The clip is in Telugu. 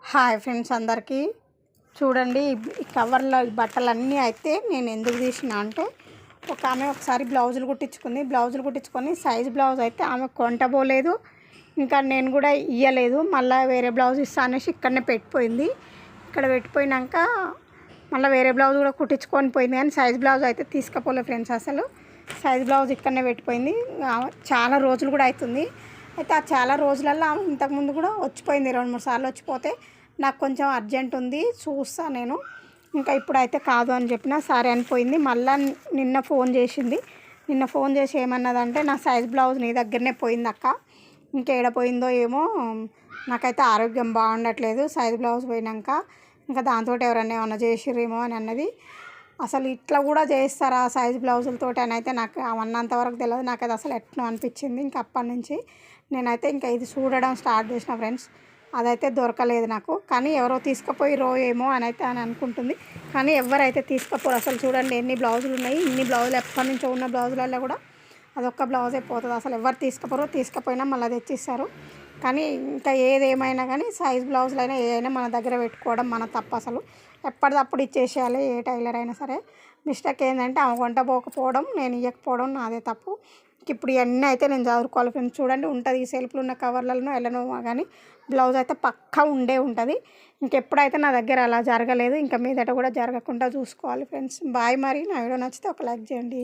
హాయ్ ఫ్రెండ్స్ అందరికీ చూడండి ఈ కవర్లో ఈ బట్టలన్నీ అయితే నేను ఎందుకు తీసిన అంటే ఒక ఆమె ఒకసారి బ్లౌజులు కుట్టించుకొని సైజ్ బ్లౌజ్ అయితే ఆమె కొంటబోలేదు, ఇంకా నేను కూడా ఇయ్యలేదు. మళ్ళీ వేరే బ్లౌజ్ ఇస్తా అనేసి ఇక్కడనే పెట్టిపోయింది. ఇక్కడ పెట్టిపోయినాక మళ్ళీ వేరే బ్లౌజ్ కూడా కుట్టించుకొని పోయింది, కానీ సైజ్ బ్లౌజ్ అయితే తీసుకుపోలేదు ఫ్రెండ్స్. అసలు సైజ్ బ్లౌజ్ ఇక్కడనే పెట్టిపోయింది. చాలా రోజులు కూడా అవుతుంది. అయితే ఆ చాలా రోజులలో ఆమె ఇంతకుముందు కూడా వచ్చిపోయింది, 2-3 సార్లు వచ్చిపోతే నాకు కొంచెం అర్జెంట్ ఉంది చూస్తా నేను, ఇంకా ఇప్పుడైతే కాదు అని చెప్పిన సరే అనిపోయింది. మళ్ళీ నిన్న ఫోన్ చేసి ఏమన్నదంటే నా సైజ్ బ్లౌజ్ నీ దగ్గరనే పోయింది అక్క, ఇంకేడ పోయిందో ఏమో, నాకైతే ఆరోగ్యం బాగుండట్లేదు, సైజ్ బ్లౌజ్ పోయినాక ఇంకా దాంతో ఎవరన్నా ఏమన్నా చేసిర్రేమో అని అన్నది. అసలు ఇట్లా కూడా చేస్తారా సైజ్ బ్లౌజులతో అని అయితే నాకు అన్నంతవరకు తెలియదు. నాకు అది అసలు ఎట్లా అనిపించింది. ఇంకా అప్పటి నుంచి నేనైతే ఇంకా ఇది చూడడం స్టార్ట్ చేసిన ఫ్రెండ్స్. అదైతే దొరకలేదు నాకు, కానీ ఎవరో తీసుకుపోయిరో ఏమో అని అయితే అని అనుకుంటుంది, కానీ ఎవరైతే తీసుకుపోరు. అసలు చూడండి ఎన్ని బ్లౌజులు ఉన్నాయి, ఇన్ని బ్లౌజులు ఎప్పటి నుంచో ఉన్న బ్లౌజులలో కూడా అదొక్క బ్లౌజే పోతుంది. అసలు ఎవరు తీసుకపోయినా మళ్ళీ తెచ్చిస్తారు. కానీ ఇంకా ఏదేమైనా కానీ సైజ్ బ్లౌజులైనా ఏదైనా మన దగ్గర పెట్టుకోవడం మన తప్పు. అసలు ఎప్పటికప్పుడు ఇచ్చేసేయాలి ఏ టైలర్ అయినా సరే. మిస్టేక్ ఏంటంటే ఆమె కొంట పోకపోవడం, నేను ఇవ్వకపోవడం నాదే తప్పు. ఇప్పుడు ఇవన్నీ అయితే నేను చదువుకోవాలి ఫ్రెండ్స్. చూడండి ఉంటుంది ఈ సెల్ఫ్లో ఉన్న కవర్లలో ఎలానో కానీ బ్లౌజ్ అయితే పక్కా ఉంటుంది. ఇంకెప్పుడైతే నా దగ్గర అలా జరగలేదు, ఇంకా మీదట కూడా జరగకుండా చూసుకోవాలి ఫ్రెండ్స్. బాయ్. మరి నా వీడియో నచ్చితే ఒక లైక్ చేయండి.